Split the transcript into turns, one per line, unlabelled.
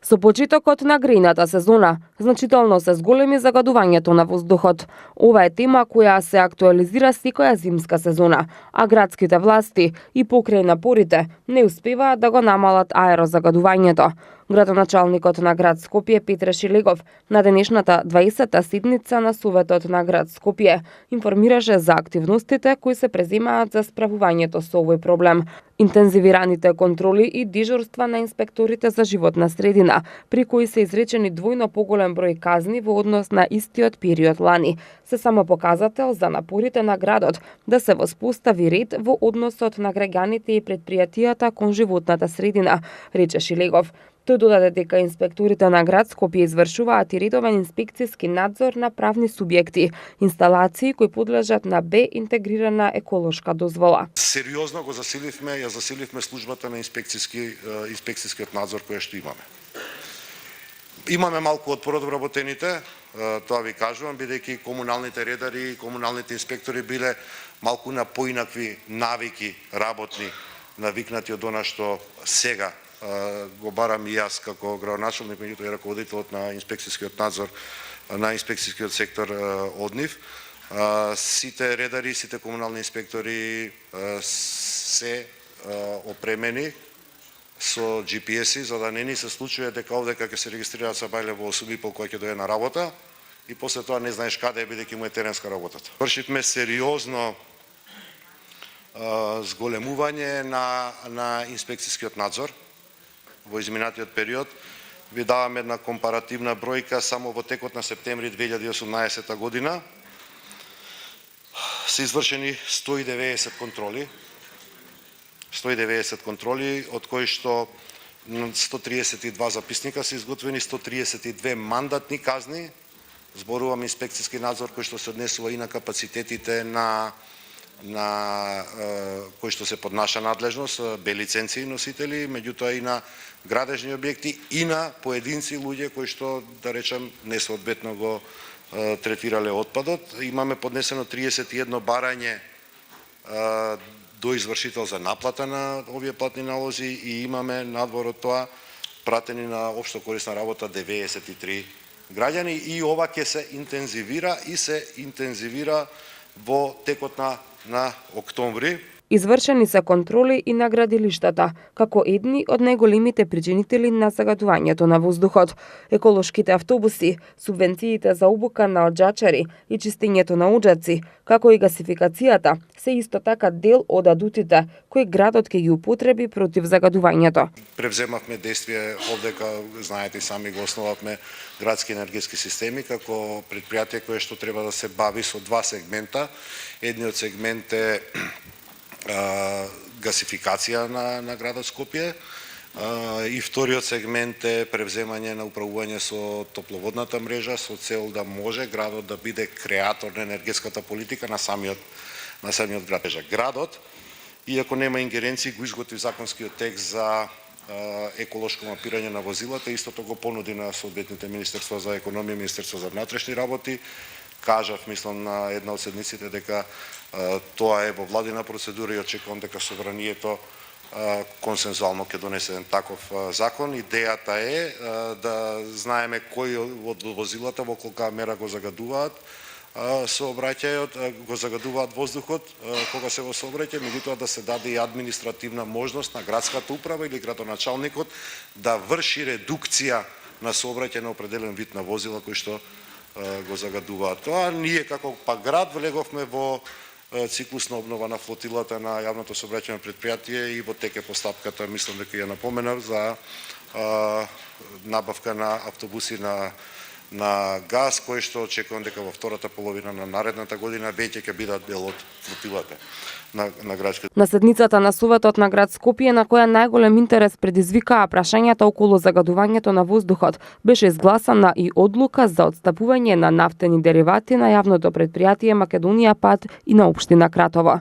Со почетокот на грејната сезона, значително се зголеми загадувањето на воздухот. Ова е тема која се актуализира секоја зимска сезона, а градските власти и покрај напорите не успеваат да го намалат аерозагадувањето. Градоначалникот на град Скопје Петре Шилегов на денешната 20-та седница на Советот на град Скопје информираше за активностите кои се преземаат за справувањето со овој проблем. Интензивираните контроли и дежурства на инспекторите за животна средина, при кои се изречени двојно поголем број казни во однос на истиот период лани, се само показател за напорите на градот да се воспостави ред во односот на граѓаните и предпријатијата кон животната средина, рече Шилегов. Тој додаде дека инспекторите на град Скопје извршуваат и редовен инспекцијски надзор на правни субјекти, инсталации кои подлежат на Б интегрирана еколошка дозвола.
Сериозно го засиливме службата на инспекцијскиот надзор кој што имаме. Имаме малку отпор од вработените, тоа ви кажувам, бидејќи комуналните редари и комуналните инспектори биле малку на поинакви навики работни, навикнати од она што сега го барам и јас како градоначалник, меѓутоа и раководителот на инспекцијскиот надзор на инспекцијскиот сектор од нив. Сите редари, сите комунални инспектори се опремени со GPS-и, за да не ни се случува дека овде кога ќе се регистрираат Сабајле во 8:30 кога ќе дојде на работа и после тоа не знаеш каде е бидејќи му е теренска работата. Вршивме сериозно зголемување на инспекцијскиот надзор во изминатиот период. Ви давам една компаративна бројка, само во текот на септември 2018 година се извршени 190 контроли. 190 контроли, од кои што 132 записника се изготвени, 132 мандатни казни. Зборувам инспекцијски надзор кој што се однесува и на капацитетите на кои што се под наша надлежност, бе лиценци носители, меѓутоа и на градежни објекти и на поединци луѓе кои што, да речем, несоодветно го третирале отпадот. Имаме поднесено 31 барање до извршител за наплата на овие платни налози и имаме надвор од тоа пратени на општо корисна работа 93 граѓани и ова ќе се интензивира во текот на октомври.
Извршени се контроли и на градилиштата, како едни од најголемите причинители на загадувањето на воздухот. Еколошките автобуси, субвенциите за обука на оджачари и чистењето на оджаци, како и гасификацијата, се исто така дел од адутите кои градот ќе ги употреби против загадувањето.
Превземавме действие овде, знаете сами го основавме градски енергетски системи како предпријатие кое што треба да се бави со два сегмента. Едниот сегмент е гасификација на градот Скопје и вториот сегмент е превземање на управување со топловодната мрежа со цел да може градот да биде креатор на енергетската политика на самиот град. Градот, иако нема ингеренции, го изготви законскиот текст за еколошко мапирање на возилата, истото го понуди на соодветните Министерство за економија, Министерство за внатрешни работи. Кажав, мислам, на една од седниците дека тоа е во владина процедура и очекувам дека собранието консензуално ќе донесе еден таков закон. Идејата е да знаеме кои од возилата во колка мера го загадуваат сообраќајот, го загадуваат воздухот кога се во сообраќај, меѓутоа да се даде и административна можност на градската управа или градоначалникот да врши редукција на сообраќај на определен вид на возила кои што го загадуваат. Тоа ние како град влеговме во циклус на обнова на флотилата на јавното сообраќајно предпријатие и во теке постапката, мислам дека ја напоменав, за набавка на автобуси на газ, кои што очекувам дека во втората половина на наредната година веќе ќе бидат дел од флотилата на градските.
На седницата на Советот на град Скопје, на која најголем интерес предизвикаа прашањата околу загадувањето на воздухот, беше изгласана и одлука за отстапување на нафтени деривати на јавното предпријатие Македонија Пат и на општина Кратово.